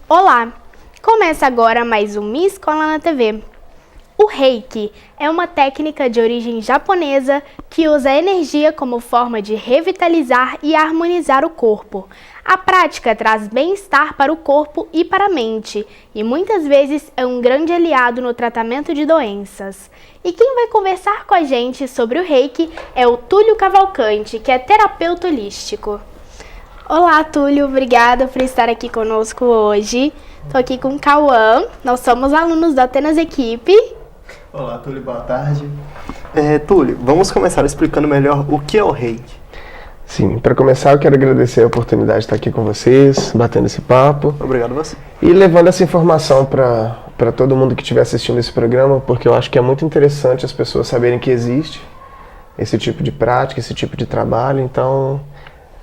Olá! Começa agora mais um Minha Escola na TV. O Reiki é uma técnica de origem japonesa que usa a energia como forma de revitalizar e harmonizar o corpo. A prática traz bem-estar para o corpo e para a mente, e muitas vezes é um grande aliado no tratamento de doenças. E quem vai conversar com a gente sobre o Reiki é o Túlio Cavalcante, que é terapeuta holístico. Olá, Túlio, obrigada por estar aqui conosco hoje. Estou aqui com o Cauã, nós somos alunos da Atenas Equipe. Olá, Túlio, boa tarde. Túlio, vamos começar explicando melhor o que é o Reiki. Sim, para começar eu quero agradecer a oportunidade de estar aqui com vocês, batendo esse papo. Obrigado a você. E levando essa informação para todo mundo que estiver assistindo esse programa, porque eu acho que é muito interessante as pessoas saberem que existe esse tipo de prática, esse tipo de trabalho, então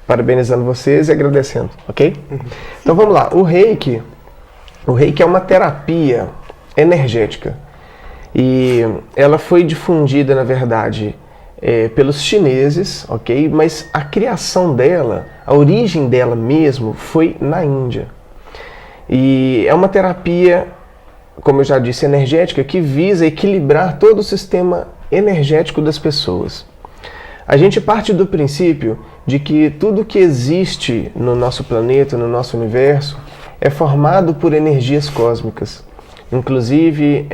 parabenizando vocês e agradecendo, ok? Então vamos lá, o Reiki é uma terapia energética e ela foi difundida, na verdade, pelos chineses, ok? Mas a criação dela, a origem dela mesmo foi na Índia. E é uma terapia, como eu já disse, energética, que visa equilibrar todo o sistema energético das pessoas. A gente parte do princípio de que tudo que existe no nosso planeta, no nosso universo, é formado por energias cósmicas. Inclusive,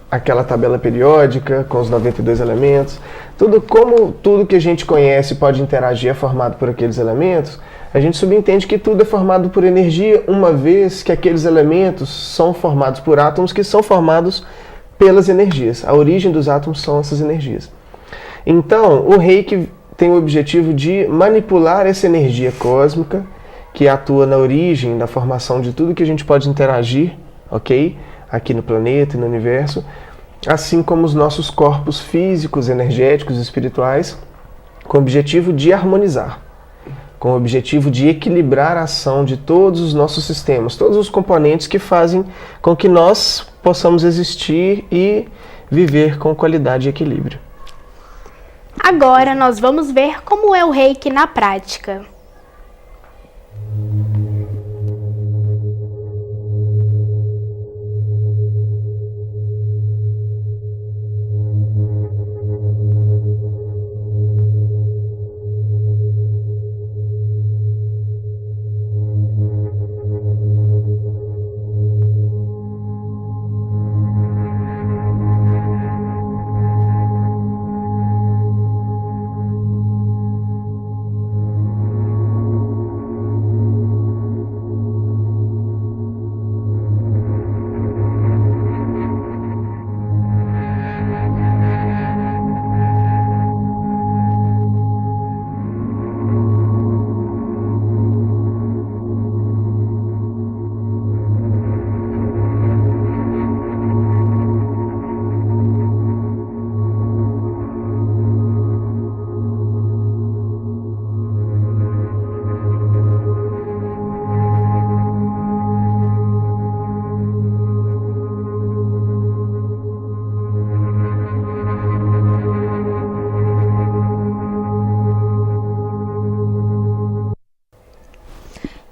aquela tabela periódica com os 92 elementos, tudo que a gente conhece pode interagir é formado por aqueles elementos, a gente subentende que tudo é formado por energia, uma vez que aqueles elementos são formados por átomos que são formados pelas energias. A origem dos átomos são essas energias. Então, o Reiki tem o objetivo de manipular essa energia cósmica que atua na origem, na formação de tudo que a gente pode interagir, ok? Aqui no planeta e no universo, assim como os nossos corpos físicos, energéticos e espirituais, com o objetivo de harmonizar, com o objetivo de equilibrar a ação de todos os nossos sistemas, todos os componentes que fazem com que nós possamos existir e viver com qualidade e equilíbrio. Agora nós vamos ver como é o Reiki na prática.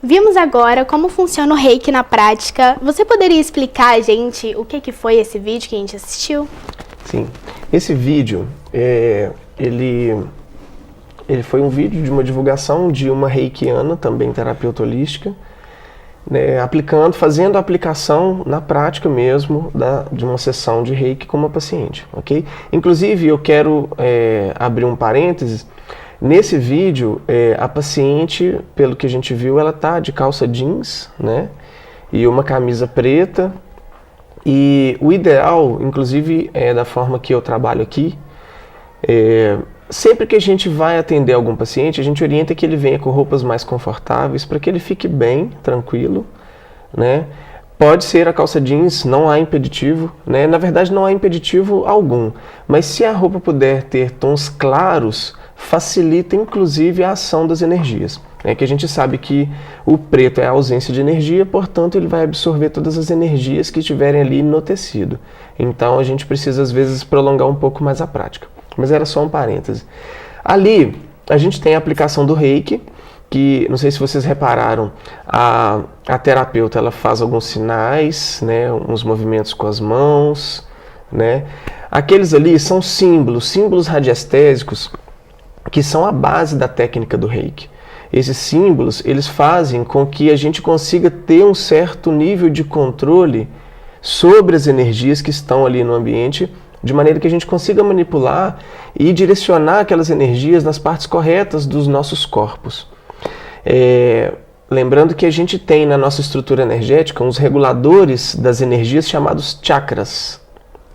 Vimos agora como funciona o Reiki na prática. Você poderia explicar a gente o que foi esse vídeo que a gente assistiu? Sim, esse vídeo, ele foi um vídeo de uma divulgação de uma reikiana, também terapeuta holística, né, fazendo a aplicação na prática mesmo de uma sessão de Reiki com uma paciente, ok? Inclusive, eu quero abrir um parênteses. Nesse vídeo, a paciente, pelo que a gente viu, ela tá de calça jeans, né, e uma camisa preta. E o ideal, inclusive, da forma que eu trabalho aqui, sempre que a gente vai atender algum paciente, a gente orienta que ele venha com roupas mais confortáveis para que ele fique bem, tranquilo, né? Pode ser a calça jeans, não há impeditivo, né? Na verdade, não há impeditivo algum, mas se a roupa puder ter tons claros, facilita inclusive a ação das energias. Que a gente sabe que o preto é a ausência de energia, portanto ele vai absorver todas as energias que estiverem ali no tecido. Então a gente precisa às vezes prolongar um pouco mais a prática. Mas era só um parêntese. Ali a gente tem a aplicação do Reiki, que, não sei se vocês repararam, a terapeuta ela faz alguns sinais, né, uns movimentos com as mãos, né? Aqueles ali são símbolos radiestésicos que são a base da técnica do Reiki. Esses símbolos, eles fazem com que a gente consiga ter um certo nível de controle sobre as energias que estão ali no ambiente, de maneira que a gente consiga manipular e direcionar aquelas energias nas partes corretas dos nossos corpos. Lembrando que a gente tem na nossa estrutura energética uns reguladores das energias chamados chakras.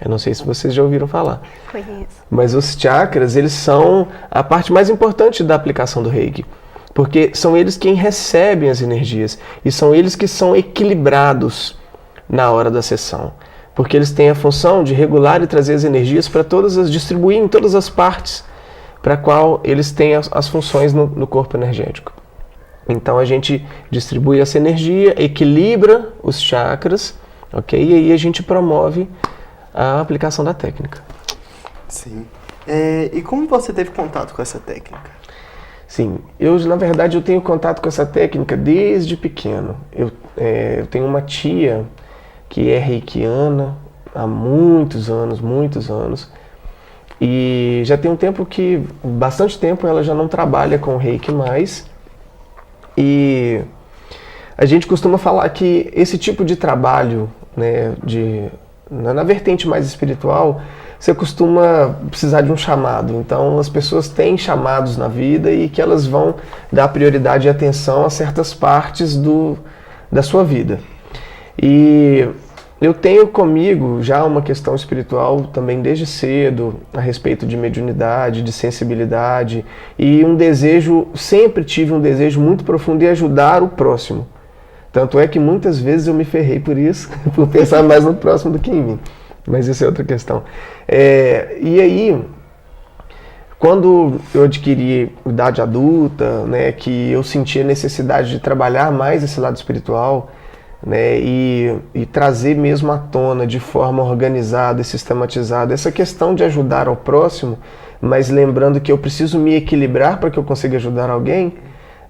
Eu não sei se vocês já ouviram falar. Conheço. Mas os chakras, eles são a parte mais importante da aplicação do Reiki. Porque são eles quem recebem as energias. E são eles que são equilibrados na hora da sessão. Porque eles têm a função de regular e trazer as energias para distribuir em todas as partes para qual eles têm as funções no corpo energético. Então a gente distribui essa energia, equilibra os chakras, ok? E aí a gente promove a aplicação da técnica. Sim. E como você teve contato com essa técnica? Sim, na verdade eu tenho contato com essa técnica desde pequeno. Eu tenho uma tia que é reikiana há muitos anos, e já tem bastante tempo ela já não trabalha com reiki mais, e a gente costuma falar que esse tipo de trabalho, né, na vertente mais espiritual, você costuma precisar de um chamado. Então as pessoas têm chamados na vida e que elas vão dar prioridade e atenção a certas partes da sua vida. E eu tenho comigo já uma questão espiritual também desde cedo, a respeito de mediunidade, de sensibilidade, e sempre tive um desejo muito profundo de ajudar o próximo. Tanto é que muitas vezes eu me ferrei por isso, por pensar mais no próximo do que em mim. Mas isso é outra questão. E aí, quando eu adquiri idade adulta, né, que eu senti a necessidade de trabalhar mais esse lado espiritual, né, e trazer mesmo à tona de forma organizada e sistematizada essa questão de ajudar ao próximo, mas lembrando que eu preciso me equilibrar para que eu consiga ajudar alguém,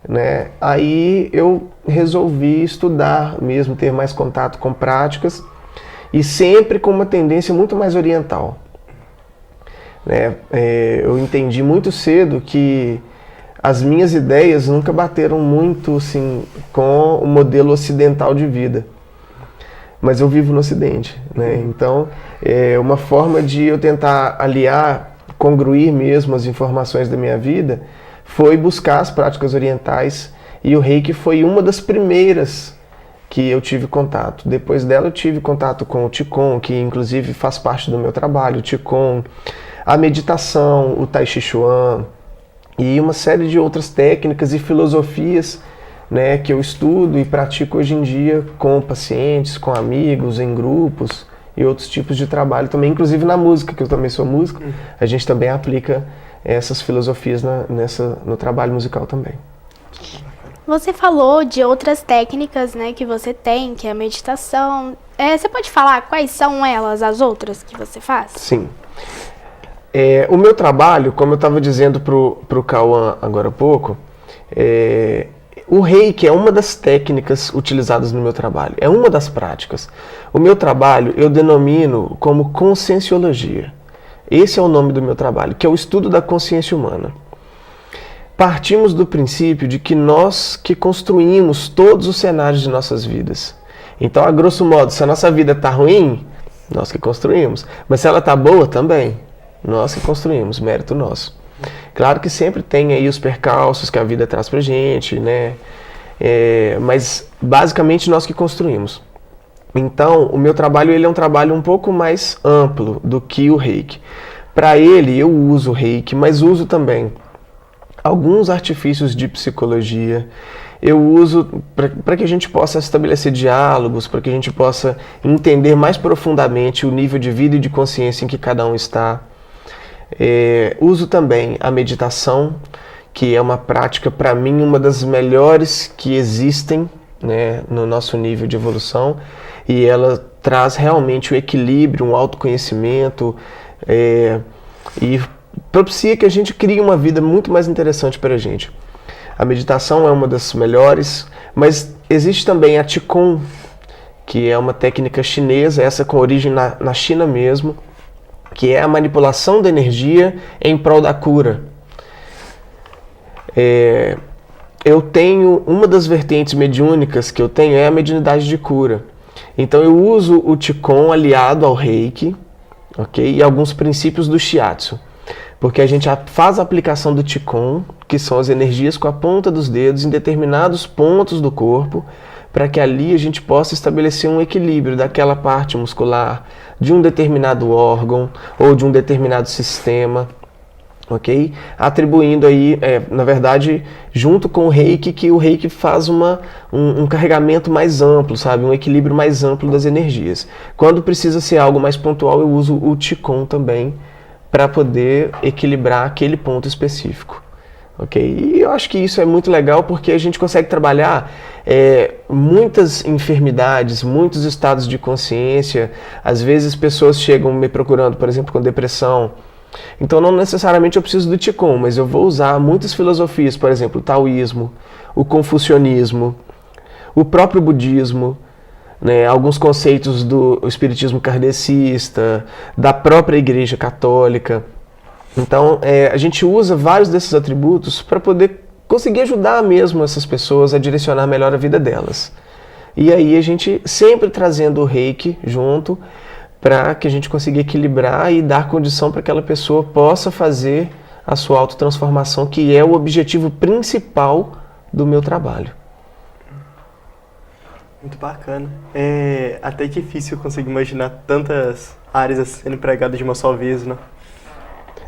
né, aí eu resolvi estudar mesmo, ter mais contato com práticas, e sempre com uma tendência muito mais oriental. Né? Eu entendi muito cedo que as minhas ideias nunca bateram muito assim, com o modelo ocidental de vida. Mas eu vivo no Ocidente. Né? Então, uma forma de eu tentar aliar, congruir mesmo as informações da minha vida, foi buscar as práticas orientais, e o Reiki foi uma das primeiras que eu tive contato. Depois dela eu tive contato com o Qigong, que inclusive faz parte do meu trabalho, o Qigong, a meditação, o Tai Chi Chuan e uma série de outras técnicas e filosofias, né, que eu estudo e pratico hoje em dia com pacientes, com amigos, em grupos e outros tipos de trabalho também, inclusive na música, que eu também sou músico, a gente também aplica essas filosofias no trabalho musical também. Você falou de outras técnicas, né, que você tem, que é a meditação. Você pode falar quais são elas, as outras que você faz? Sim. O meu trabalho, como eu estava dizendo pro Cauã agora há pouco, o Reiki é uma das técnicas utilizadas no meu trabalho, é uma das práticas. O meu trabalho eu denomino como conscienciologia. Esse é o nome do meu trabalho, que é o estudo da consciência humana. Partimos do princípio de que nós que construímos todos os cenários de nossas vidas. Então, a grosso modo, se a nossa vida está ruim, nós que construímos. Mas se ela está boa, também, nós que construímos, mérito nosso. Claro que sempre tem aí os percalços que a vida traz pra gente, né? Mas, basicamente, nós que construímos. Então, o meu trabalho ele é um trabalho um pouco mais amplo do que o Reiki. Para ele, eu uso o Reiki, mas uso também alguns artifícios de psicologia. Eu uso para que a gente possa estabelecer diálogos, para que a gente possa entender mais profundamente o nível de vida e de consciência em que cada um está. Uso também a meditação, que é uma prática, para mim, uma das melhores que existem, né, no nosso nível de evolução, e ela traz realmente o equilíbrio, um autoconhecimento, e propicia que a gente crie uma vida muito mais interessante para a gente. A meditação é uma das melhores, mas existe também a Qigong, que é uma técnica chinesa, essa com origem na China mesmo, que é a manipulação da energia em prol da cura. Eu tenho, uma das vertentes mediúnicas que eu tenho é a mediunidade de cura. Então eu uso o Qigong aliado ao Reiki, ok? E alguns princípios do Shiatsu. Porque a gente faz a aplicação do Qigong, que são as energias com a ponta dos dedos em determinados pontos do corpo, para que ali a gente possa estabelecer um equilíbrio daquela parte muscular, de um determinado órgão ou de um determinado sistema, ok? Atribuindo aí, na verdade, junto com o Reiki, que o Reiki faz um carregamento mais amplo, sabe? Um equilíbrio mais amplo das energias. Quando precisa ser algo mais pontual, eu uso o Qigong também, para poder equilibrar aquele ponto específico. Ok? E eu acho que isso é muito legal porque a gente consegue trabalhar muitas enfermidades, muitos estados de consciência. Às vezes pessoas chegam me procurando, por exemplo, com depressão. Então não necessariamente eu preciso do Qigong, mas eu vou usar muitas filosofias, por exemplo, o taoísmo, o confucionismo, o próprio budismo, né, alguns conceitos do espiritismo kardecista, da própria Igreja Católica. Então, a gente usa vários desses atributos para poder conseguir ajudar mesmo essas pessoas a direcionar melhor a vida delas. E aí a gente sempre trazendo o Reiki junto para que a gente consiga equilibrar e dar condição para que aquela pessoa possa fazer a sua autotransformação, que é o objetivo principal do meu trabalho. Muito bacana. É até difícil conseguir imaginar tantas áreas sendo empregadas de uma só vez, né?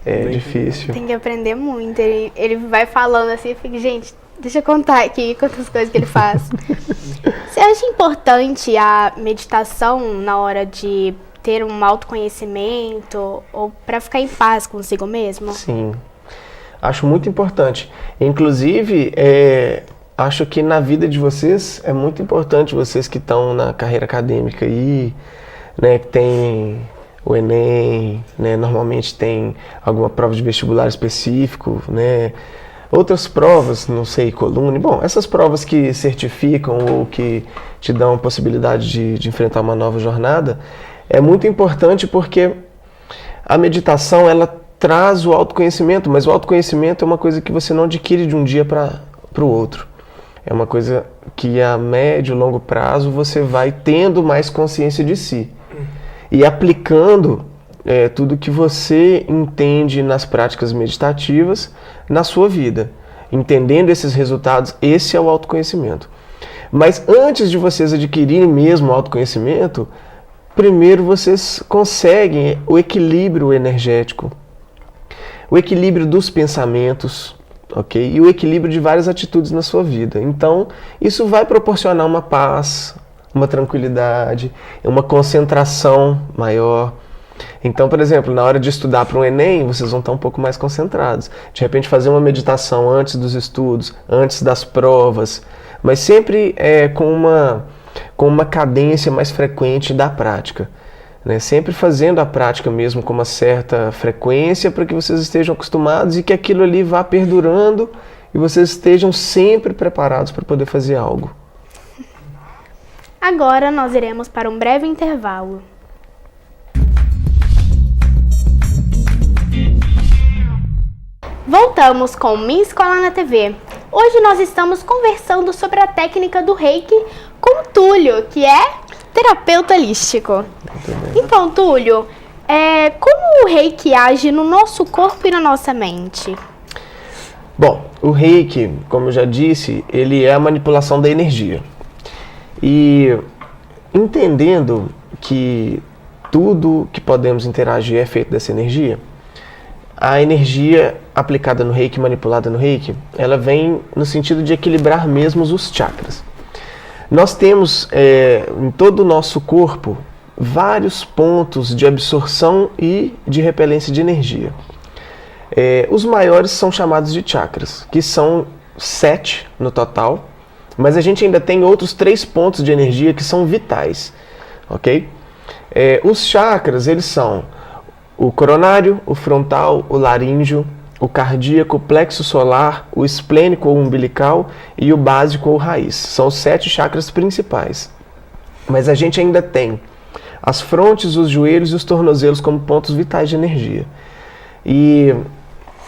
É difícil. Tem que aprender muito. Ele vai falando assim, eu fico, gente, deixa eu contar aqui quantas coisas que ele faz. Você acha importante a meditação na hora de ter um autoconhecimento ou para ficar em paz consigo mesmo? Sim, acho muito importante. Inclusive, acho que na vida de vocês é muito importante, vocês que estão na carreira acadêmica aí, né, que tem o Enem, né, normalmente tem alguma prova de vestibular específico, né, outras provas, não sei, coluna, bom, essas provas que certificam ou que te dão a possibilidade de enfrentar uma nova jornada, é muito importante porque a meditação, ela traz o autoconhecimento, mas o autoconhecimento é uma coisa que você não adquire de um dia para o outro. É uma coisa que a médio e longo prazo você vai tendo mais consciência de si. E aplicando tudo que você entende nas práticas meditativas na sua vida. Entendendo esses resultados, esse é o autoconhecimento. Mas antes de vocês adquirirem mesmo o autoconhecimento, primeiro vocês conseguem o equilíbrio energético, o equilíbrio dos pensamentos, ok? E o equilíbrio de várias atitudes na sua vida. Então, isso vai proporcionar uma paz, uma tranquilidade, uma concentração maior. Então, por exemplo, na hora de estudar para um Enem, vocês vão estar um pouco mais concentrados. De repente, fazer uma meditação antes dos estudos, antes das provas, mas sempre com uma cadência mais frequente da prática. Né? Sempre fazendo a prática mesmo com uma certa frequência para que vocês estejam acostumados e que aquilo ali vá perdurando e vocês estejam sempre preparados para poder fazer algo. Agora nós iremos para um breve intervalo. Voltamos com Minha Escola na TV. Hoje nós estamos conversando sobre a técnica do Reiki com o Túlio, que é terapeuta holístico. Então, Túlio, como o Reiki age no nosso corpo e na nossa mente? Bom, o Reiki, como eu já disse, ele é a manipulação da energia. E entendendo que tudo que podemos interagir é feito dessa energia, a energia aplicada no Reiki, manipulada no Reiki, ela vem no sentido de equilibrar mesmo os chakras. Nós temos em todo o nosso corpo vários pontos de absorção e de repelência de energia. Os maiores são chamados de chakras, que são 7 no total, mas a gente ainda tem outros 3 pontos de energia que são vitais, ok? Os chakras, eles são o coronário, o frontal, o laríngeo o cardíaco, o plexo solar, o esplênico ou umbilical e o básico ou raiz. São os 7 chakras principais. Mas a gente ainda tem as frontes, os joelhos e os tornozelos como pontos vitais de energia. E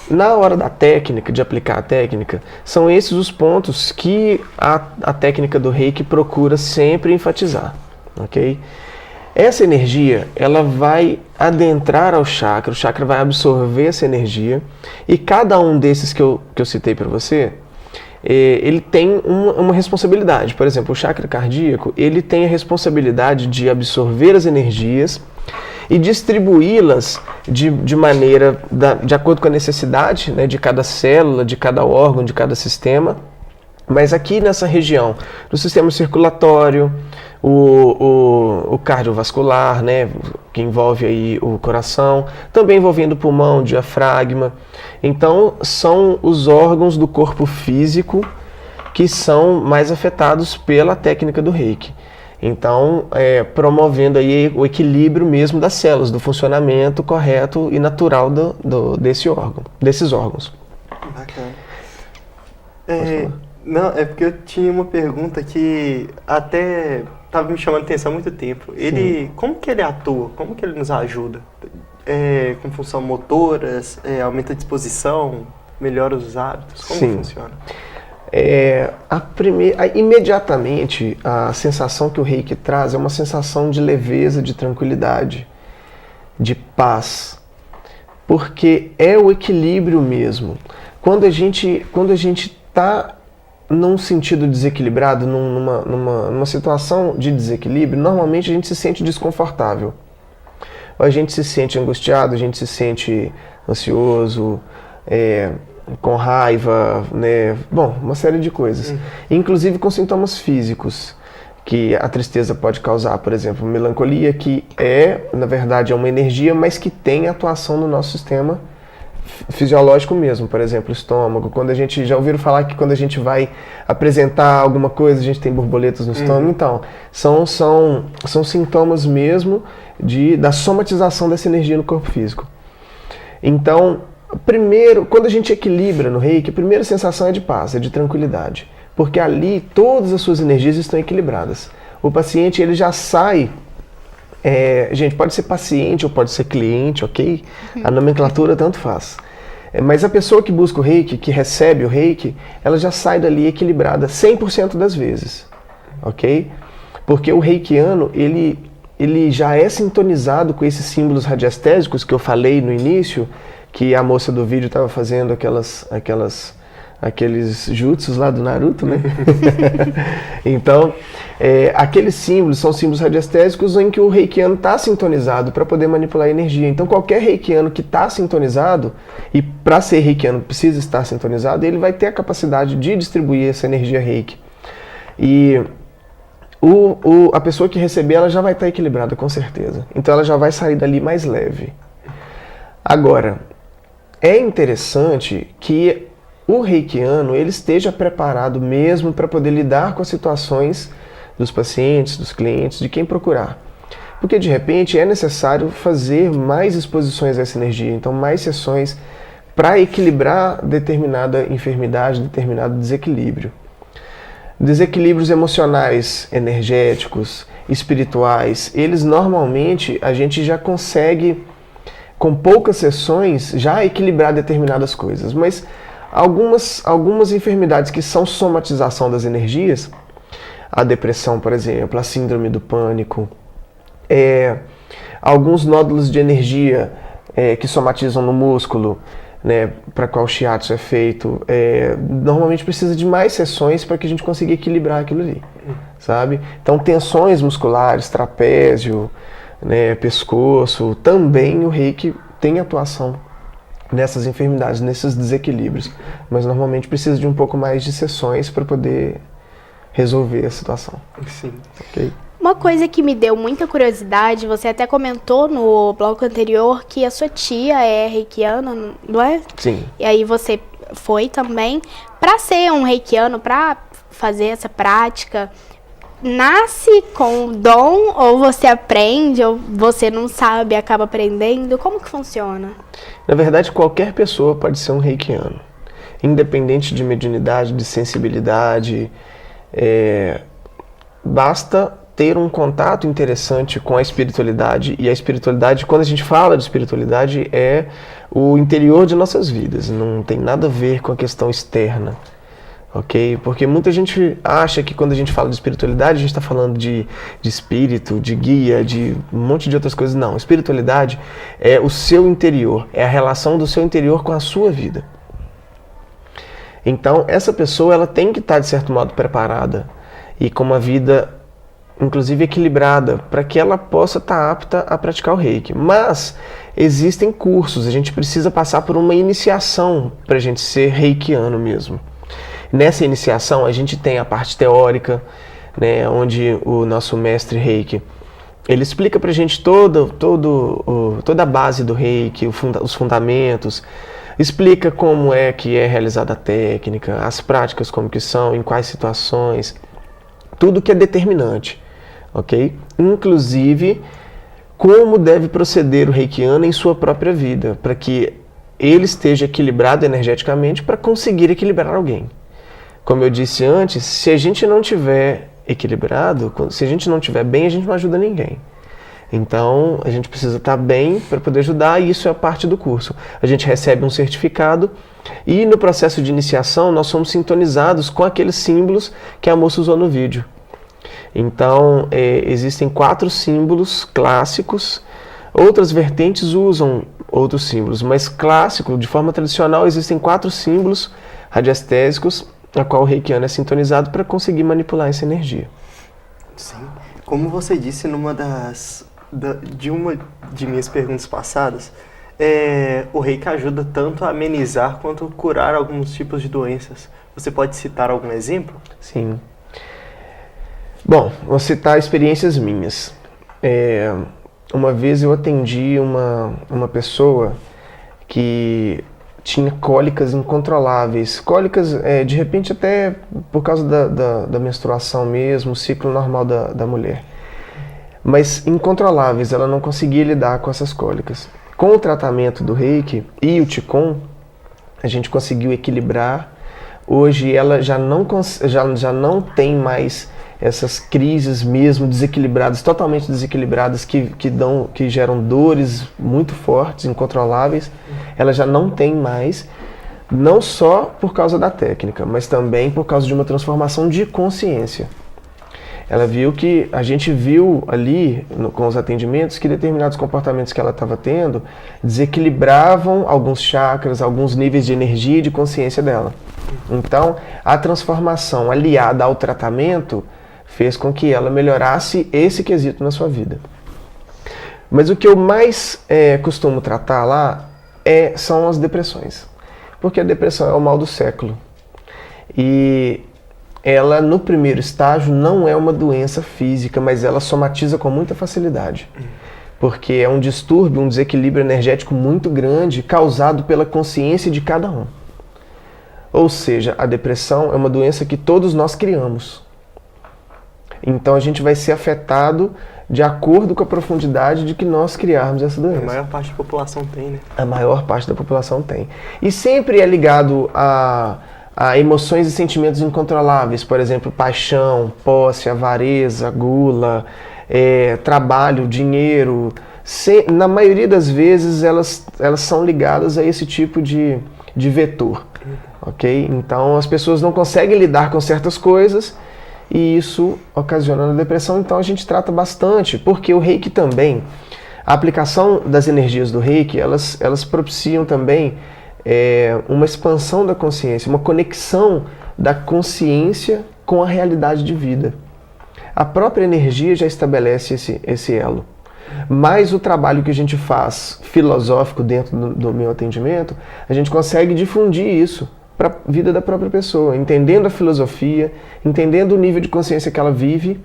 na hora da técnica, de aplicar a técnica, são esses os pontos que a técnica do Reiki procura sempre enfatizar, ok? Essa energia, ela vai adentrar ao chakra, o chakra vai absorver essa energia, e cada um desses que eu citei para você, ele tem uma responsabilidade. Por exemplo, o chakra cardíaco, ele tem a responsabilidade de absorver as energias e distribuí-las de maneira, de acordo com a necessidade, né, de cada célula, de cada órgão, de cada sistema. Mas aqui nessa região, do sistema circulatório, o cardiovascular, né, que envolve aí o coração, também envolvendo o pulmão, o diafragma. Então, são os órgãos do corpo físico que são mais afetados pela técnica do Reiki. Então, promovendo aí o equilíbrio mesmo das células, do funcionamento correto e natural desses órgãos. Bacana. Não, é porque eu tinha uma pergunta que até estava me chamando a atenção há muito tempo. Como que ele atua? Como que ele nos ajuda? Com função motoras, aumenta a disposição, melhora os hábitos? Como que funciona? Imediatamente, a sensação que o Reiki traz é uma sensação de leveza, de tranquilidade, de paz, porque é o equilíbrio mesmo. Quando a gente está num sentido desequilibrado, numa situação de desequilíbrio, normalmente a gente se sente desconfortável. A gente se sente angustiado, a gente se sente ansioso, com raiva, né? Bom, uma série de coisas. Inclusive com sintomas físicos que a tristeza pode causar, por exemplo, melancolia, que na verdade, é uma energia, mas que tem atuação no nosso sistema fisiológico mesmo, por exemplo, o estômago. Quando a gente já ouviram falar que quando a gente vai apresentar alguma coisa, a gente tem borboletas no estômago, então, são sintomas mesmo da somatização dessa energia no corpo físico. Então, primeiro, quando a gente equilibra no Reiki, a primeira sensação é de paz, é de tranquilidade, porque ali todas as suas energias estão equilibradas. O paciente, ele já sai, gente, pode ser paciente ou pode ser cliente, ok? A nomenclatura tanto faz. Mas a pessoa que busca o Reiki, que recebe o Reiki, ela já sai dali equilibrada 100% das vezes, ok? Porque o reikiano, ele já é sintonizado com esses símbolos radiestésicos que eu falei no início, que a moça do vídeo estava fazendo aqueles jutsus lá do Naruto, né? Então, aqueles símbolos são símbolos radiestésicos em que o reikiano está sintonizado para poder manipular a energia. Então, qualquer reikiano que está sintonizado, e para ser reikiano precisa estar sintonizado, ele vai ter a capacidade de distribuir essa energia reiki. E a pessoa que receber, ela já vai estar equilibrada, com certeza. Então, ela já vai sair dali mais leve. Agora, é interessante que o reikiano ele esteja preparado mesmo para poder lidar com as situações dos pacientes, dos clientes, de quem procurar. Porque de repente é necessário fazer mais exposições a essa energia, então mais sessões para equilibrar determinada enfermidade, determinado desequilíbrio. Desequilíbrios emocionais, energéticos, espirituais, eles normalmente a gente já consegue, com poucas sessões, já equilibrar determinadas coisas. Mas algumas enfermidades que são somatização das energias, a depressão, por exemplo, a síndrome do pânico, alguns nódulos de energia que somatizam no músculo, né, para qual o shiatsu é feito, normalmente precisa de mais sessões para que a gente consiga equilibrar aquilo ali, sabe? Então, tensões musculares, trapézio, né, pescoço, também o Reiki tem atuação nessas enfermidades, nesses desequilíbrios, mas normalmente precisa de um pouco mais de sessões para poder resolver a situação. Sim. Okay? Uma coisa que me deu muita curiosidade, você até comentou no bloco anterior que a sua tia é reikiana, não é? Sim. E aí você foi também. Para ser um reikiano, para fazer essa prática, nasce com o dom, ou você aprende, ou você não sabe e acaba aprendendo? Como que funciona? Na verdade, qualquer pessoa pode ser um reikiano. Independente de mediunidade, de sensibilidade, basta ter um contato interessante com a espiritualidade. E a espiritualidade, quando a gente fala de espiritualidade, é o interior de nossas vidas. Não tem nada a ver com a questão externa. Ok? Porque muita gente acha que quando a gente fala de espiritualidade, a gente está falando de espírito, de guia, de um monte de outras coisas. Não, espiritualidade é o seu interior, é a relação do seu interior com a sua vida. Então, essa pessoa ela tem que estar, de certo modo, preparada e com uma vida, inclusive, equilibrada, para que ela possa estar apta a praticar o reiki. Mas existem cursos, a gente precisa passar por uma iniciação para a gente ser reikiano mesmo. Nessa iniciação, a gente tem a parte teórica, né, onde o nosso mestre Reiki, ele explica pra gente toda a base do Reiki, os fundamentos, explica como é que é realizada a técnica, as práticas como que são, em quais situações, tudo que é determinante, ok? Inclusive, como deve proceder o reikiano em sua própria vida, para que ele esteja equilibrado energeticamente para conseguir equilibrar alguém. Como eu disse antes, se a gente não tiver equilibrado, se a gente não tiver bem, a gente não ajuda ninguém. Então, a gente precisa estar bem para poder ajudar, e isso é parte do curso. A gente recebe um certificado e no processo de iniciação nós somos sintonizados com aqueles símbolos que a moça usou no vídeo. Então, existem 4 símbolos clássicos, outras vertentes usam outros símbolos, mas clássico, de forma tradicional, existem 4 símbolos radiestésicos a qual o reikiano é sintonizado para conseguir manipular essa energia. Sim. Como você disse numa de minhas perguntas passadas, o reiki ajuda tanto a amenizar quanto a curar alguns tipos de doenças. Você pode citar algum exemplo? Sim. Bom, vou citar experiências minhas. Uma vez eu atendi uma pessoa que tinha cólicas incontroláveis. Cólicas, de repente, até por causa da menstruação mesmo, o ciclo normal da mulher. Mas incontroláveis, ela não conseguia lidar com essas cólicas. Com o tratamento do Reiki e o Qigong, a gente conseguiu equilibrar. Hoje ela já não tem mais essas crises mesmo desequilibradas, totalmente desequilibradas, que geram dores muito fortes, incontroláveis. Ela já não tem mais, não só por causa da técnica, mas também por causa de uma transformação de consciência. Ela viu que, a gente viu ali, com os atendimentos, que determinados comportamentos que ela estava tendo desequilibravam alguns chakras, alguns níveis de energia e de consciência dela. Então, a transformação aliada ao tratamento fez com que ela melhorasse esse quesito na sua vida. Mas o que eu mais costumo tratar lá são as depressões. Porque a depressão é o mal do século. E ela, no primeiro estágio, não é uma doença física, mas ela somatiza com muita facilidade. Porque é um distúrbio, um desequilíbrio energético muito grande, causado pela consciência de cada um. Ou seja, a depressão é uma doença que todos nós criamos. Então a gente vai ser afetado de acordo com a profundidade de que nós criarmos essa doença. A maior parte da população tem, né? A maior parte da população tem. E sempre é ligado a emoções e sentimentos incontroláveis, por exemplo, paixão, posse, avareza, gula, trabalho, dinheiro. Na maioria das vezes elas são ligadas a esse tipo de vetor. Ok? Então as pessoas não conseguem lidar com certas coisas e isso ocasiona a depressão. Então a gente trata bastante, porque o Reiki também, a aplicação das energias do Reiki, elas propiciam também uma expansão da consciência, uma conexão da consciência com a realidade de vida. A própria energia já estabelece esse elo. Mas o trabalho que a gente faz filosófico dentro do meu atendimento, a gente consegue difundir isso para a vida da própria pessoa, entendendo a filosofia, entendendo o nível de consciência que ela vive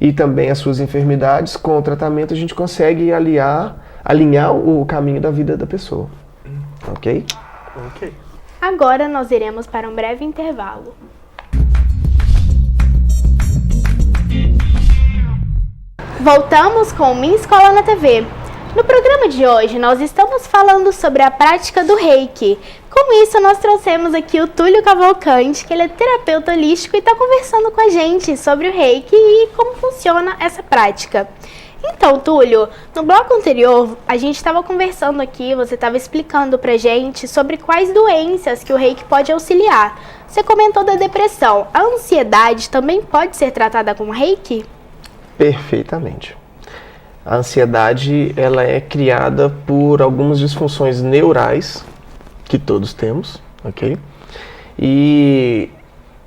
e também as suas enfermidades. Com o tratamento a gente consegue alinhar o caminho da vida da pessoa. Ok? Ok. Agora nós iremos para um breve intervalo. Voltamos com Minha Escola na TV. No programa de hoje, nós estamos falando sobre a prática do Reiki. Com isso, nós trouxemos aqui o Túlio Cavalcante, que ele é terapeuta holístico e está conversando com a gente sobre o Reiki e como funciona essa prática. Então, Túlio, no bloco anterior, a gente estava conversando aqui, você estava explicando pra gente sobre quais doenças que o Reiki pode auxiliar. Você comentou da depressão. A ansiedade também pode ser tratada com Reiki? Perfeitamente. A ansiedade, ela é criada por algumas disfunções neurais que todos temos, ok? E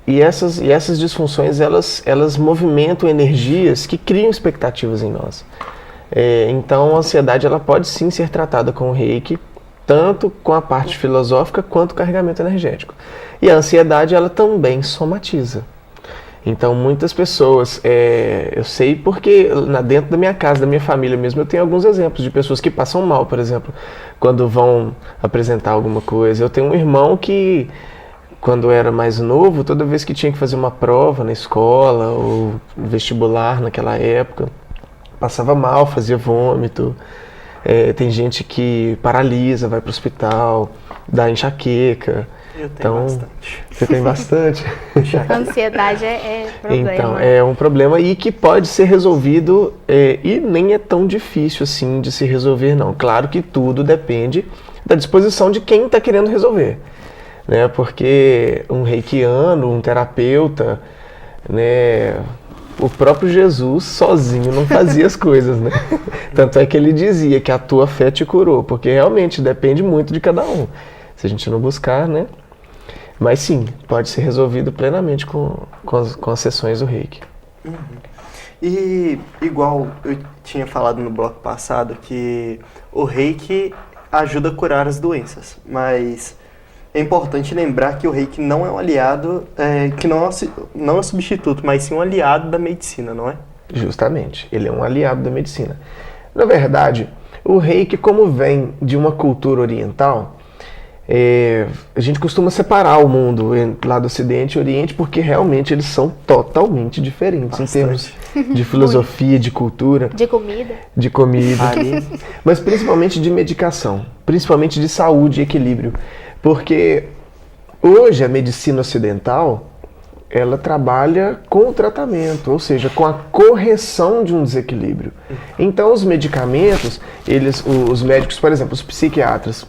essas disfunções, elas movimentam energias que criam expectativas em nós. Então, a ansiedade, ela pode sim ser tratada com o Reiki, tanto com a parte filosófica quanto o carregamento energético. E a ansiedade, ela também somatiza. Então, muitas pessoas, eu sei porque dentro da minha casa, da minha família mesmo, eu tenho alguns exemplos de pessoas que passam mal, por exemplo, quando vão apresentar alguma coisa. Eu tenho um irmão que, quando era mais novo, toda vez que tinha que fazer uma prova na escola ou vestibular naquela época, passava mal, fazia vômito. Tem gente que paralisa, vai para o hospital, dá enxaqueca. Eu tenho então, bastante. Você tem bastante? A ansiedade é problema. Então, é um problema e que pode ser resolvido e nem é tão difícil assim de se resolver, não. Claro que tudo depende da disposição de quem está querendo resolver, né? Porque um reikiano, um terapeuta, né? O próprio Jesus sozinho não fazia as coisas, né? Tanto é que ele dizia que a tua fé te curou, porque realmente depende muito de cada um. Se a gente não buscar, né? Mas sim, pode ser resolvido plenamente com as sessões do Reiki. Uhum. E igual eu tinha falado no bloco passado, que o Reiki ajuda a curar as doenças, mas é importante lembrar que o Reiki não é um aliado, que não é um substituto, mas sim um aliado da medicina, não é? Justamente, ele é um aliado da medicina. Na verdade, o Reiki, como vem de uma cultura oriental, a gente costuma separar o mundo lá do Ocidente e Oriente porque realmente eles são totalmente diferentes. Bastante. Em termos de filosofia, de cultura. De comida. De comida. Mas principalmente de medicação, principalmente de saúde e equilíbrio. Porque hoje a medicina ocidental, ela trabalha com o tratamento, ou seja, com a correção de um desequilíbrio. Então os medicamentos, os médicos, por exemplo, os psiquiatras,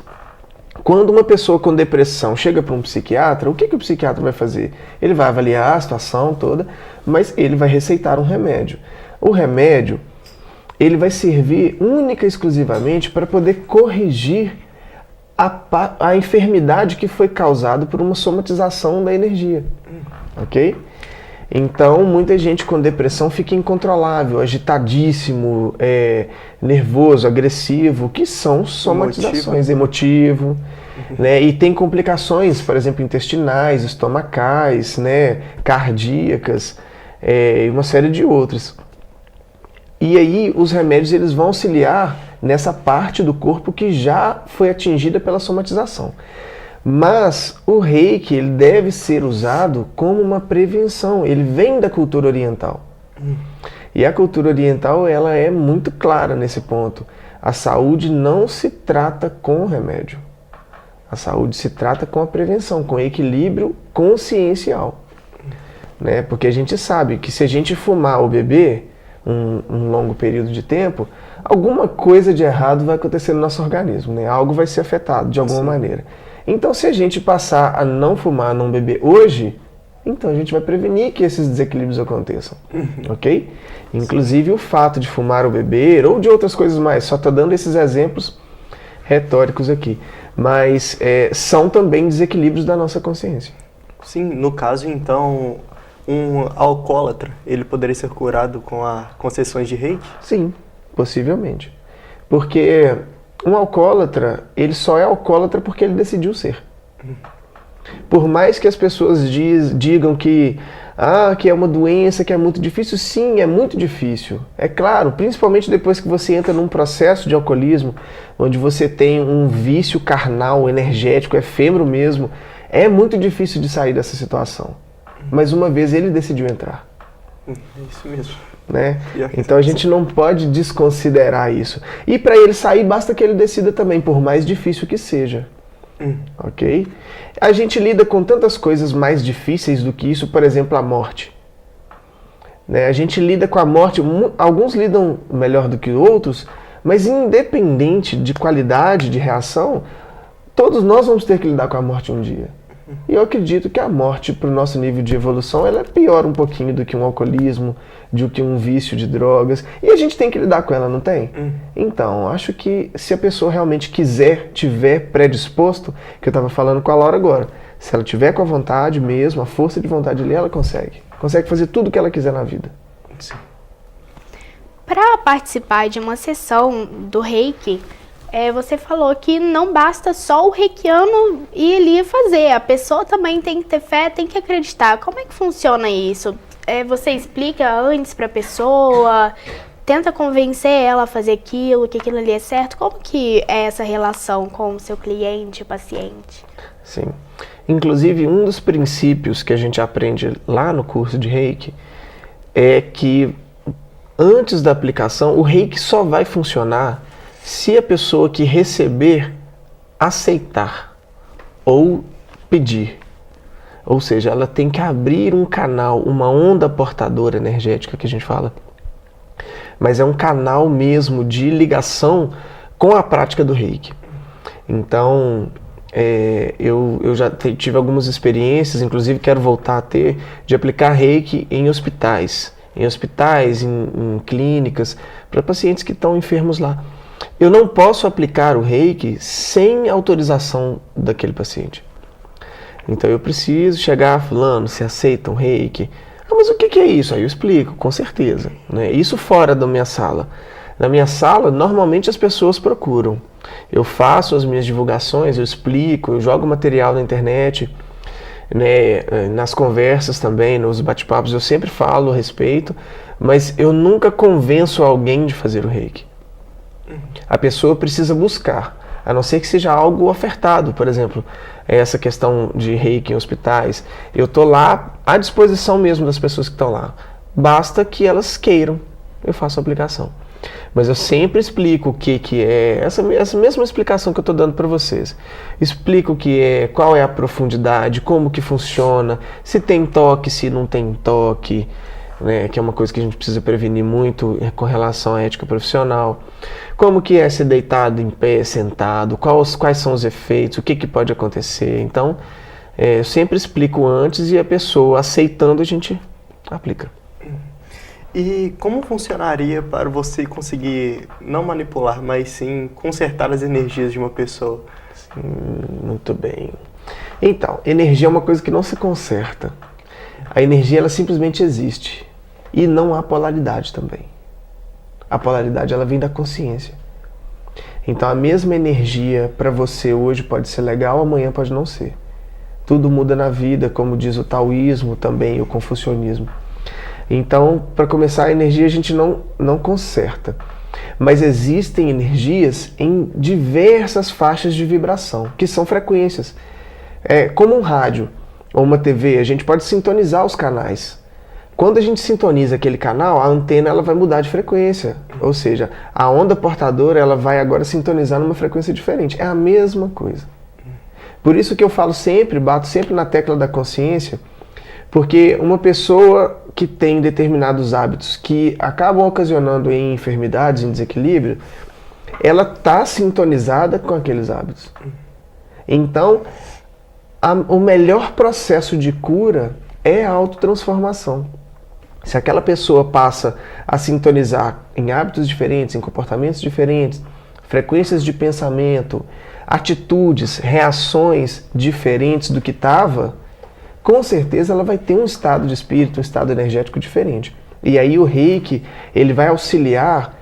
quando uma pessoa com depressão chega para um psiquiatra, o que o psiquiatra vai fazer? Ele vai avaliar a situação toda, mas ele vai receitar um remédio. O remédio, ele vai servir única e exclusivamente para poder corrigir a enfermidade que foi causada por uma somatização da energia. Ok? Então, muita gente com depressão fica incontrolável, agitadíssimo, nervoso, agressivo, que são somatizações, emotivo, né? E tem complicações, por exemplo, intestinais, estomacais, né? Cardíacas, e uma série de outras. E aí, os remédios eles vão auxiliar nessa parte do corpo que já foi atingida pela somatização. Mas o Reiki ele deve ser usado como uma prevenção. Ele vem da cultura oriental. E a cultura oriental ela é muito clara nesse ponto. A saúde não se trata com o remédio. A saúde se trata com a prevenção, com o equilíbrio consciencial. Né? Porque a gente sabe que se a gente fumar ou beber um longo período de tempo, alguma coisa de errado vai acontecer no nosso organismo. Né? Algo vai ser afetado de alguma maneira. Então, se a gente passar a não fumar, a não beber hoje, então a gente vai prevenir que esses desequilíbrios aconteçam, ok? Inclusive o fato de fumar ou beber, ou de outras coisas mais, só estou dando esses exemplos retóricos aqui, mas são também desequilíbrios da nossa consciência. Sim, no caso, então, um alcoólatra, ele poderia ser curado com sessões de Reiki? Sim, possivelmente. Porque um alcoólatra, ele só é alcoólatra porque ele decidiu ser. Por mais que as pessoas digam que é uma doença que é muito difícil, sim, é muito difícil. É claro, principalmente depois que você entra num processo de alcoolismo, onde você tem um vício carnal, energético, efêmero mesmo, é muito difícil de sair dessa situação. Mas uma vez ele decidiu entrar. É isso mesmo. Né? Pior que Então a sim. gente não pode desconsiderar isso. E para ele sair, basta que ele decida também, por mais difícil que seja. Ok? A gente lida com tantas coisas mais difíceis do que isso, por exemplo, a morte. Né? A gente lida com a morte, alguns lidam melhor do que outros, mas independente de qualidade de reação, todos nós vamos ter que lidar com a morte um dia. E eu acredito que a morte, para o nosso nível de evolução, ela é pior um pouquinho do que um alcoolismo, do que um vício de drogas. E a gente tem que lidar com ela, não tem? Então, acho que se a pessoa realmente quiser, tiver predisposto, que eu estava falando com a Laura agora, se ela tiver com a vontade mesmo, a força de vontade ali, ela consegue. Consegue fazer tudo o que ela quiser na vida. Sim. Para participar de uma sessão do Reiki, você falou que não basta só o reikiano ir ali fazer, a pessoa também tem que ter fé, tem que acreditar. Como é que funciona isso? Você explica antes para a pessoa, tenta convencer ela a fazer aquilo, que aquilo ali é certo? Como que é essa relação com o seu cliente, paciente? Sim. Inclusive, um dos princípios que a gente aprende lá no curso de Reiki é que antes da aplicação, o Reiki só vai funcionar se a pessoa que receber aceitar ou pedir. Ou seja, ela tem que abrir um canal, uma onda portadora energética que a gente fala. Mas é um canal mesmo de ligação com a prática do Reiki. Então, eu já tive algumas experiências, inclusive quero voltar a ter, de aplicar Reiki em hospitais. Em clínicas, para pacientes que estão enfermos lá. Eu não posso aplicar o Reiki sem autorização daquele paciente. Então eu preciso chegar, fulano, se aceita um Reiki? Ah, mas o que é isso? Aí eu explico, com certeza. Né? Isso fora da minha sala. Na minha sala, normalmente as pessoas procuram. Eu faço as minhas divulgações, eu explico, eu jogo material na internet, né? Nas conversas também, nos bate-papos, eu sempre falo a respeito, mas eu nunca convenço alguém de fazer o Reiki. A pessoa precisa buscar, a não ser que seja algo ofertado. Por exemplo, essa questão de Reiki em hospitais, eu estou lá à disposição mesmo das pessoas que estão lá. Basta que elas queiram, eu faço a aplicação. Mas eu sempre explico o que é, essa mesma explicação que eu estou dando para vocês. Explico o que é, qual é a profundidade, como que funciona, se tem toque, se não tem toque, né, que é uma coisa que a gente precisa prevenir muito com relação à ética profissional. Como que é ser deitado em pé, sentado, quais são os efeitos, o que pode acontecer. Então, eu sempre explico antes e a pessoa aceitando a gente aplica. E como funcionaria para você conseguir não manipular, mas sim consertar as energias de uma pessoa? Muito bem. Então, energia é uma coisa que não se conserta. A energia, ela simplesmente existe. E não há polaridade também. A polaridade, ela vem da consciência. Então, a mesma energia para você hoje pode ser legal, amanhã pode não ser. Tudo muda na vida, como diz o taoísmo também, o confucionismo. Então, para começar, a energia a gente não conserta. Mas existem energias em diversas faixas de vibração, que são frequências. Como um rádio ou uma TV, a gente pode sintonizar os canais. Quando a gente sintoniza aquele canal, a antena ela vai mudar de frequência. Ou seja, a onda portadora ela vai agora sintonizar numa frequência diferente. É a mesma coisa. Por isso que eu falo sempre, bato sempre na tecla da consciência, porque uma pessoa que tem determinados hábitos que acabam ocasionando em enfermidades, em desequilíbrio, ela está sintonizada com aqueles hábitos. Então, o melhor processo de cura é a autotransformação. Se aquela pessoa passa a sintonizar em hábitos diferentes, em comportamentos diferentes, frequências de pensamento, atitudes, reações diferentes do que estava, com certeza ela vai ter um estado de espírito, um estado energético diferente. E aí o Reiki, ele vai auxiliar,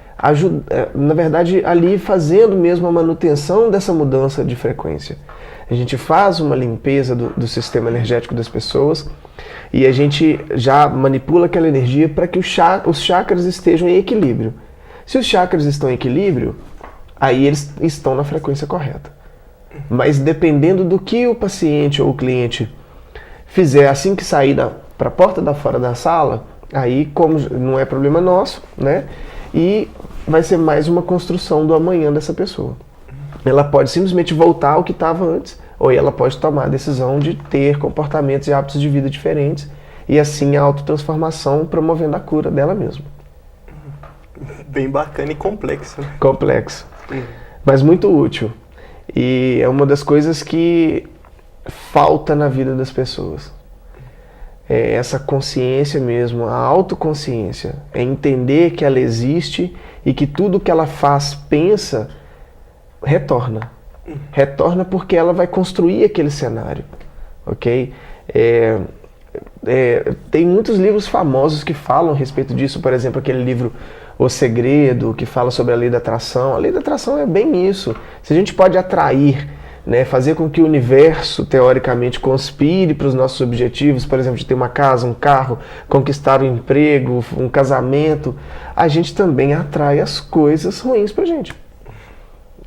na verdade, ali fazendo mesmo a manutenção dessa mudança de frequência. A gente faz uma limpeza do sistema energético das pessoas e a gente já manipula aquela energia para que os chakras estejam em equilíbrio. Se os chakras estão em equilíbrio, aí eles estão na frequência correta. Mas dependendo do que o paciente ou o cliente fizer assim que sair para a porta da fora da sala, Aí, como não é problema nosso, né? E vai ser mais uma construção do amanhã dessa pessoa. Ela pode simplesmente voltar ao que estava antes, ou ela pode tomar a decisão de ter comportamentos e hábitos de vida diferentes, e assim a autotransformação promovendo a cura dela mesma. Bem bacana e complexo. Complexo, mas muito útil. E é uma das coisas que falta na vida das pessoas. É essa consciência mesmo, a autoconsciência. É entender que ela existe e que tudo que ela faz, pensa, retorna. Retorna porque ela vai construir aquele cenário, ok? Tem muitos livros famosos que falam a respeito disso, por exemplo, aquele livro O Segredo, que fala sobre a lei da atração. A lei da atração é bem isso. Se a gente pode atrair, né, fazer com que o universo, teoricamente, conspire para os nossos objetivos, por exemplo, de ter uma casa, um carro, conquistar um emprego, um casamento, a gente também atrai as coisas ruins para a gente.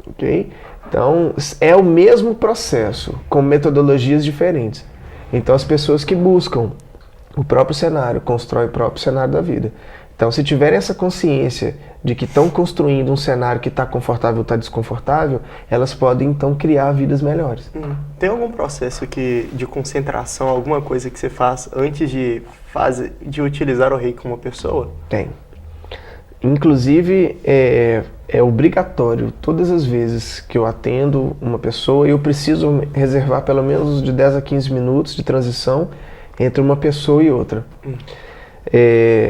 Ok? Então, é o mesmo processo, com metodologias diferentes. Então, as pessoas que buscam o próprio cenário, constroem o próprio cenário da vida. Então, se tiverem essa consciência de que estão construindo um cenário que está confortável ou está desconfortável, elas podem, então, criar vidas melhores. Tem algum processo de concentração, alguma coisa que você faz antes de utilizar o reiki com uma pessoa? Tem. Inclusive, é obrigatório, todas as vezes que eu atendo uma pessoa, eu preciso reservar pelo menos de 10 a 15 minutos de transição entre uma pessoa e outra.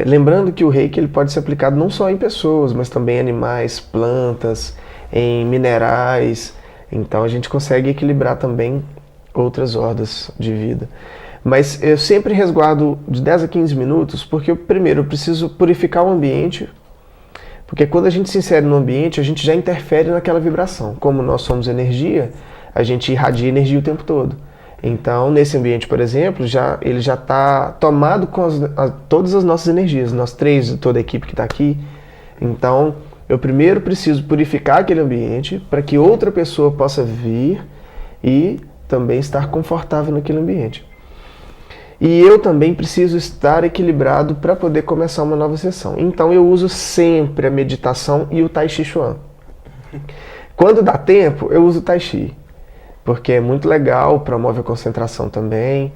Lembrando que o reiki ele pode ser aplicado não só em pessoas, mas também em animais, plantas, em minerais. Então a gente consegue equilibrar também outras ordens de vida. Mas eu sempre resguardo de 10 a 15 minutos, porque primeiro eu preciso purificar o ambiente, porque quando a gente se insere no ambiente, a gente já interfere naquela vibração. Como nós somos energia, a gente irradia energia o tempo todo. Então, nesse ambiente, por exemplo, ele já está tomado com todas as nossas energias, nós três, toda a equipe que está aqui. Então, eu primeiro preciso purificar aquele ambiente para que outra pessoa possa vir e também estar confortável naquele ambiente. E eu também preciso estar equilibrado para poder começar uma nova sessão. Então, eu uso sempre a meditação e o Tai Chi Chuan. Quando dá tempo, eu uso o Tai Chi. Porque é muito legal, promove a concentração também,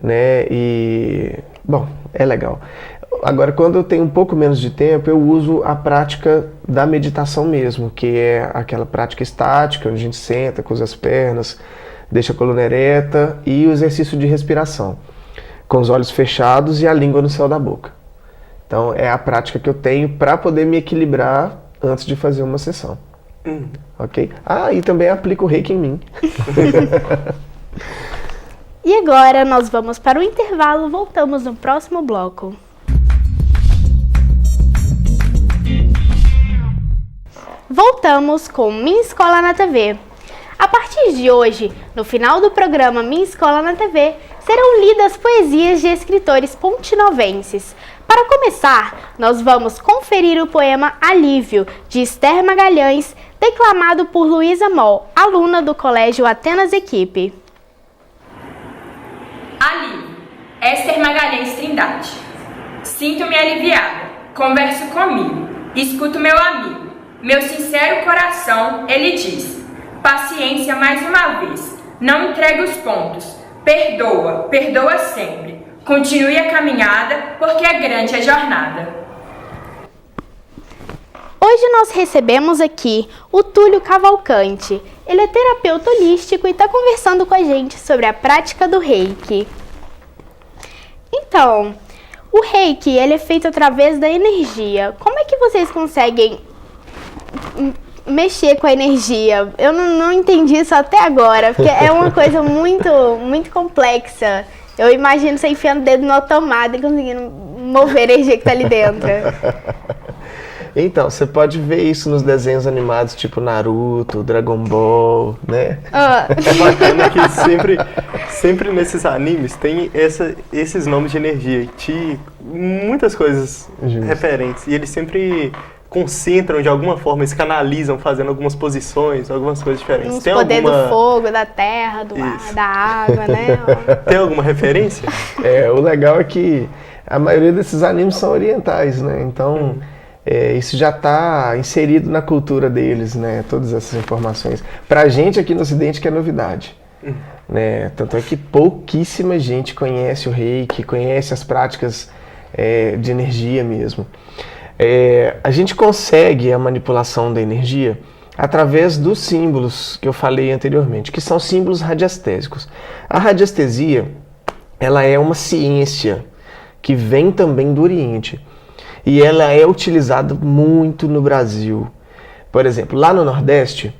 né? E, bom, é legal. Agora, quando eu tenho um pouco menos de tempo, eu uso a prática da meditação mesmo, que é aquela prática estática, onde a gente senta, cruza as pernas, deixa a coluna ereta, e o exercício de respiração, com os olhos fechados e a língua no céu da boca. Então, é a prática que eu tenho para poder me equilibrar antes de fazer uma sessão. Ok? E também aplico o reiki em mim. E agora nós vamos para o intervalo, voltamos no próximo bloco. Voltamos com Minha Escola na TV. A partir de hoje, no final do programa Minha Escola na TV, serão lidas poesias de escritores pontinovenses. Para começar, nós vamos conferir o poema Alívio, de Esther Magalhães, declamado por Luísa Moll, aluna do Colégio Atenas Equipe. Alívio, Esther Magalhães Trindade. Sinto-me aliviada, converso comigo, escuto meu amigo, meu sincero coração, ele diz: paciência mais uma vez, não entregue os pontos, perdoa, perdoa sempre, continue a caminhada, porque é grande a jornada. Hoje nós recebemos aqui o Túlio Cavalcante. Ele é terapeuta holístico e está conversando com a gente sobre a prática do reiki. Então, o reiki ele é feito através da energia. Como é que vocês conseguem mexer com a energia? Eu não entendi isso até agora, porque é uma coisa muito, muito complexa. Eu imagino você enfiando o dedo na tomada e conseguindo mover a energia que está ali dentro. Então, você pode ver isso nos desenhos animados, tipo Naruto, Dragon Ball, né? É bacana que sempre nesses animes tem esses nomes de energia, muitas coisas referentes. E eles sempre concentram de alguma forma, eles canalizam fazendo algumas posições, algumas coisas diferentes. Os poderes do fogo, da terra, do ar, da água, né? Tem alguma referência? O legal é que a maioria desses animes são orientais, né? Então, isso já está inserido na cultura deles, né? Todas essas informações. Pra gente aqui no Ocidente que é novidade. Né? Tanto é que pouquíssima gente conhece o Reiki, conhece as práticas de energia mesmo. A gente consegue a manipulação da energia através dos símbolos que eu falei anteriormente, que são símbolos radiestésicos. A radiestesia, ela é uma ciência que vem também do Oriente e ela é utilizada muito no Brasil. Por exemplo, lá no Nordeste,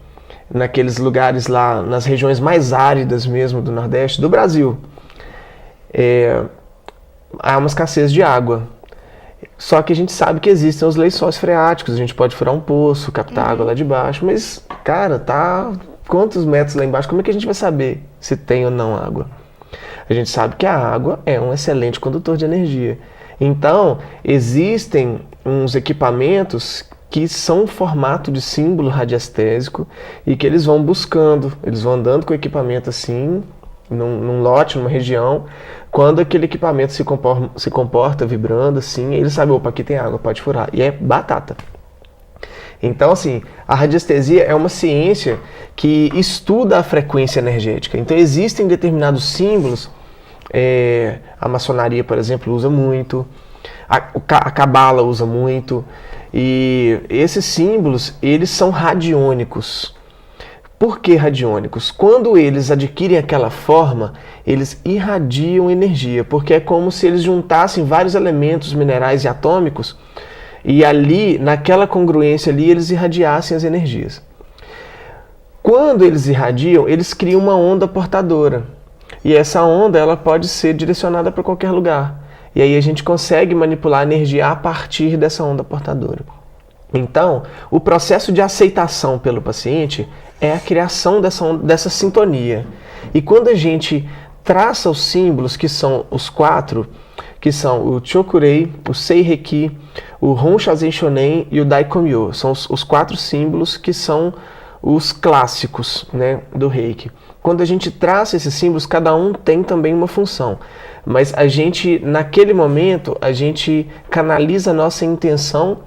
naqueles lugares lá, nas regiões mais áridas mesmo do Nordeste, do Brasil, há uma escassez de água. Só que a gente sabe que existem os lençóis freáticos, a gente pode furar um poço, captar água lá de baixo, mas, cara, tá quantos metros lá embaixo, como é que a gente vai saber se tem ou não água? A gente sabe que a água é um excelente condutor de energia. Então, existem uns equipamentos que são um formato de símbolo radiestésico e que eles vão buscando, eles vão andando com o equipamento assim, num lote, numa região, quando aquele equipamento se comporta vibrando assim, eles sabem, opa, aqui tem água, pode furar. E é batata. Então, assim, a radiestesia é uma ciência que estuda a frequência energética. Então, existem determinados símbolos, a maçonaria, por exemplo, usa muito, a cabala usa muito, e esses símbolos, eles são radiônicos. Por que radiônicos? Quando eles adquirem aquela forma, eles irradiam energia, porque é como se eles juntassem vários elementos minerais e atômicos e ali, naquela congruência ali, eles irradiassem as energias. Quando eles irradiam, eles criam uma onda portadora. E essa onda ela pode ser direcionada para qualquer lugar. E aí a gente consegue manipular a energia a partir dessa onda portadora. Então, o processo de aceitação pelo paciente é a criação dessa sintonia. E quando a gente traça os símbolos, que são os 4, que são o Chokurei, o Seireki, o Honshazen Shonen e o Daikomyo. São os 4 símbolos que são os clássicos, né, do Reiki. Quando a gente traça esses símbolos, cada um tem também uma função. Mas a gente, naquele momento, a gente canaliza a nossa intenção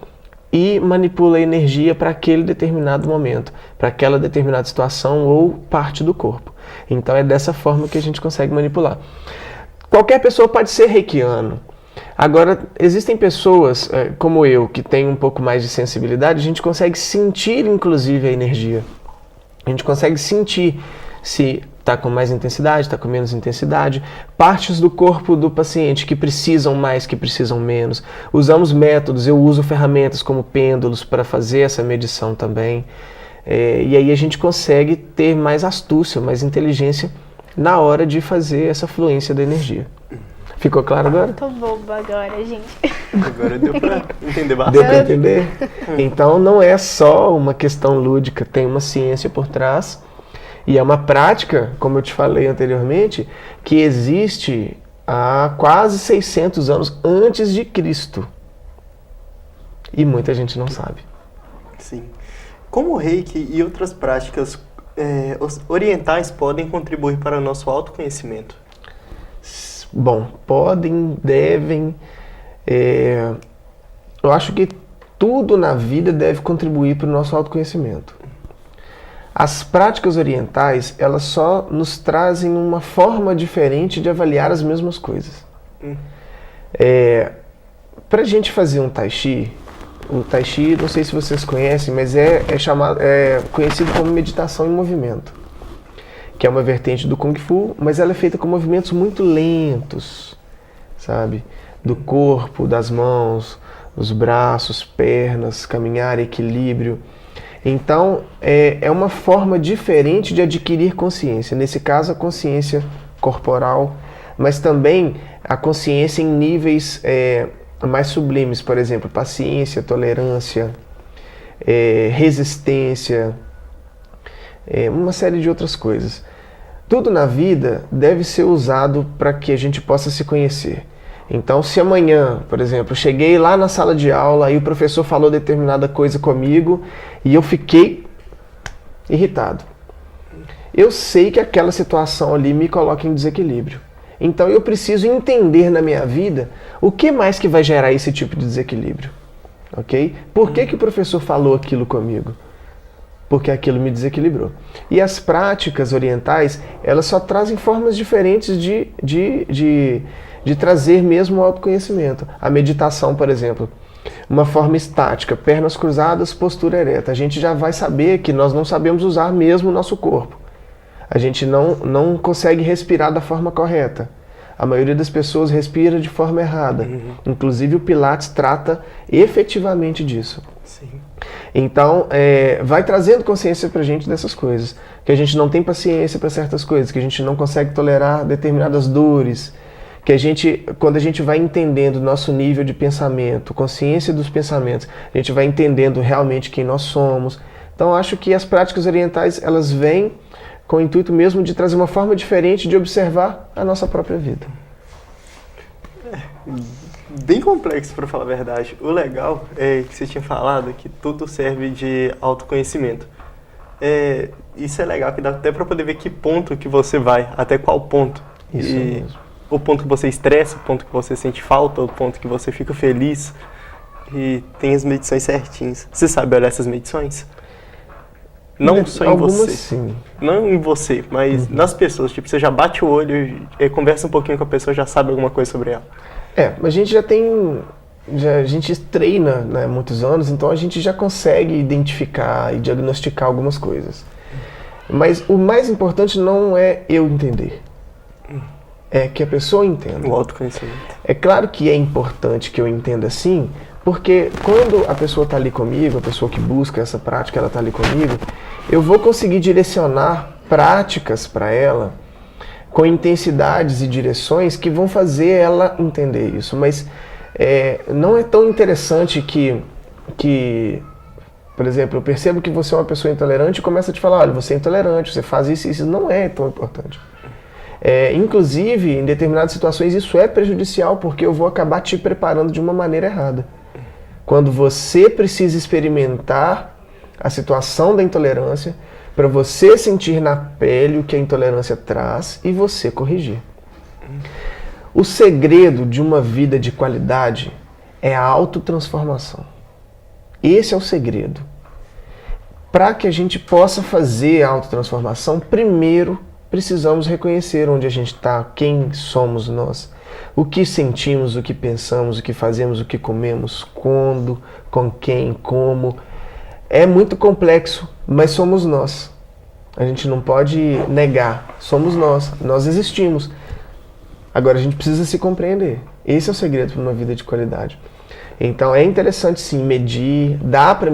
e manipula a energia para aquele determinado momento, para aquela determinada situação ou parte do corpo. Então é dessa forma que a gente consegue manipular. Qualquer pessoa pode ser reikiano. Agora, existem pessoas como eu, que têm um pouco mais de sensibilidade, a gente consegue sentir inclusive a energia. A gente consegue sentir se está com mais intensidade, está com menos intensidade, partes do corpo do paciente que precisam mais, que precisam menos. Usamos métodos, eu uso ferramentas como pêndulos para fazer essa medição também. E aí a gente consegue ter mais astúcia, mais inteligência na hora de fazer essa fluência da energia. Ficou claro agora? Tô boba agora, gente. Agora deu pra entender bastante. Deu para entender? Então não é só uma questão lúdica, tem uma ciência por trás. E é uma prática, como eu te falei anteriormente, que existe há quase 600 anos antes de Cristo. E muita gente não sabe. Sim. Como o Reiki e outras práticas orientais podem contribuir para o nosso autoconhecimento? Bom, podem, devem. Eu acho que tudo na vida deve contribuir para o nosso autoconhecimento. As práticas orientais, elas só nos trazem uma forma diferente de avaliar as mesmas coisas. Para a gente fazer um Tai Chi, o Tai Chi, não sei se vocês conhecem, mas é conhecido como meditação em movimento, que é uma vertente do Kung Fu, mas ela é feita com movimentos muito lentos, sabe? Do corpo, das mãos, dos braços, pernas, caminhar, equilíbrio. Então, é uma forma diferente de adquirir consciência. Nesse caso, a consciência corporal, mas também a consciência em níveis mais sublimes, por exemplo, paciência, tolerância, resistência, uma série de outras coisas. Tudo na vida deve ser usado para que a gente possa se conhecer. Então, se amanhã, por exemplo, eu cheguei lá na sala de aula e o professor falou determinada coisa comigo e eu fiquei irritado, eu sei que aquela situação ali me coloca em desequilíbrio. Então eu preciso entender na minha vida o que mais que vai gerar esse tipo de desequilíbrio. Ok? Por que o professor falou aquilo comigo? Porque aquilo me desequilibrou. E as práticas orientais, elas só trazem formas diferentes de trazer mesmo o autoconhecimento. A meditação, por exemplo, uma forma estática, pernas cruzadas, postura ereta. A gente já vai saber que nós não sabemos usar mesmo o nosso corpo. A gente não consegue respirar da forma correta. A maioria das pessoas respira de forma errada. Inclusive o Pilates trata efetivamente disso. Sim. Então, vai trazendo consciência pra gente dessas coisas. Que a gente não tem paciência para certas coisas, que a gente não consegue tolerar determinadas dores. Que quando a gente vai entendendo o nosso nível de pensamento, consciência dos pensamentos, a gente vai entendendo realmente quem nós somos. Então, acho que as práticas orientais, elas vêm com o intuito mesmo de trazer uma forma diferente de observar a nossa própria vida. Bem complexo, para falar a verdade. O legal é que você tinha falado que tudo serve de autoconhecimento. Isso é legal, que dá até para poder ver que ponto que você vai, até qual ponto. Isso mesmo. O ponto que você estressa, o ponto que você sente falta, o ponto que você fica feliz. E tem as medições certinhas. Você sabe olhar essas medições? Não só em algumas, você. Sim. Não em você, mas nas pessoas. Tipo, você já bate o olho, conversa um pouquinho com a pessoa, já sabe alguma coisa sobre ela. Mas a gente já tem... a gente treina, né, muitos anos, então a gente já consegue identificar e diagnosticar algumas coisas. Mas o mais importante não é eu entender. É que a pessoa entenda. O autoconhecimento. É claro que é importante que eu entenda sim, porque quando a pessoa está ali comigo, a pessoa que busca essa prática, ela está ali comigo, eu vou conseguir direcionar práticas para ela com intensidades e direções que vão fazer ela entender isso. Mas não é tão interessante que, por exemplo, eu percebo que você é uma pessoa intolerante e começo a te falar, olha, você é intolerante, você faz isso e isso. Não é tão importante. Inclusive, em determinadas situações, isso é prejudicial, porque eu vou acabar te preparando de uma maneira errada. Quando você precisa experimentar a situação da intolerância, para você sentir na pele o que a intolerância traz e você corrigir. O segredo de uma vida de qualidade é a autotransformação. Esse é o segredo. Para que a gente possa fazer a autotransformação, primeiro precisamos reconhecer onde a gente está, quem somos nós, o que sentimos, o que pensamos, o que fazemos, o que comemos, quando, com quem, como. É muito complexo, mas somos nós. A gente não pode negar, somos nós existimos. Agora a gente precisa se compreender. Esse é o segredo para uma vida de qualidade. Então é interessante sim medir, dá para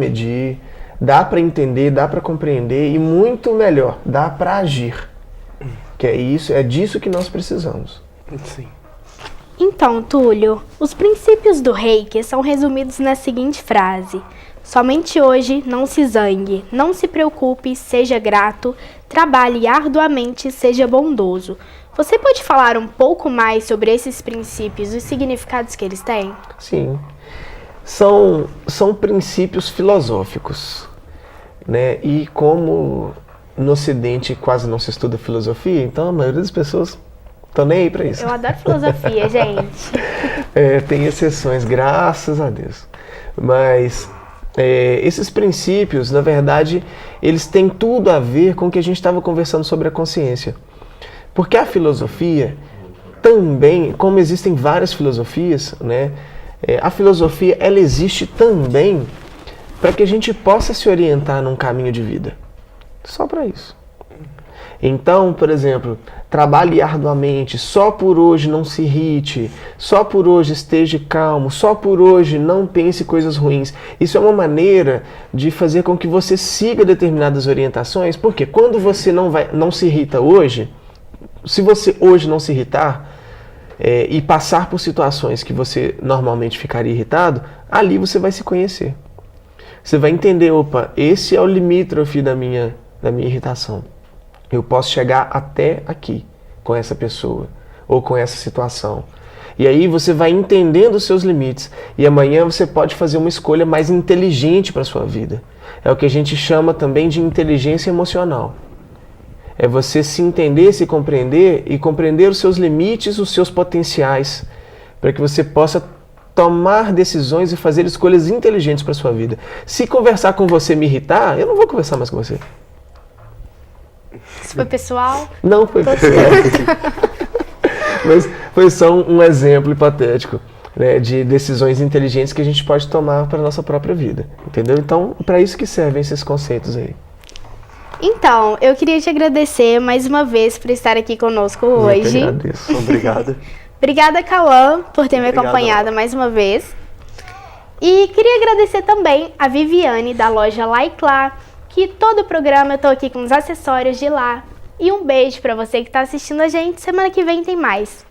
entender, dá para compreender e muito melhor, dá para agir. Que é disso que nós precisamos. Sim. Então, Túlio, os princípios do Reiki são resumidos na seguinte frase: somente hoje, não se zangue, não se preocupe, seja grato, trabalhe arduamente, seja bondoso. Você pode falar um pouco mais sobre esses princípios e os significados que eles têm? Sim. São princípios filosóficos, né? E como no Ocidente quase não se estuda filosofia, então a maioria das pessoas estão nem aí para isso. Eu adoro filosofia, gente. Tem exceções, graças a Deus. Mas esses princípios, na verdade, eles têm tudo a ver com o que a gente estava conversando sobre a consciência. Porque a filosofia também, como existem várias filosofias, né? A filosofia, ela existe também para que a gente possa se orientar num caminho de vida. Só para isso. Então, por exemplo, trabalhe arduamente, só por hoje não se irrite, só por hoje esteja calmo, só por hoje não pense coisas ruins. Isso é uma maneira de fazer com que você siga determinadas orientações, porque quando você não se irrita hoje, se você hoje não se irritar e passar por situações que você normalmente ficaria irritado, ali você vai se conhecer. Você vai entender, opa, esse é o limítrofe da minha irritação. Eu posso chegar até aqui com essa pessoa ou com essa situação. E aí você vai entendendo os seus limites e amanhã você pode fazer uma escolha mais inteligente para a sua vida. É o que a gente chama também de inteligência emocional. É você se entender, se compreender e compreender os seus limites, os seus potenciais, para que você possa tomar decisões e fazer escolhas inteligentes para sua vida. Se conversar com você me irritar, eu não vou conversar mais com você. Isso foi pessoal? Não foi pessoal. Mas foi só um exemplo hipotético, né, de decisões inteligentes que a gente pode tomar para a nossa própria vida, entendeu? Então, para isso que servem esses conceitos aí. Então, eu queria te agradecer mais uma vez por estar aqui conosco Eu que hoje. agradeço. Obrigado. Obrigada, Cauã, por ter me Obrigado. acompanhado mais uma vez. E queria agradecer também a Viviane, da loja Lá e Clá, que todo o programa eu tô aqui com os acessórios de lá. E um beijo para você que está assistindo a gente. Semana que vem tem mais.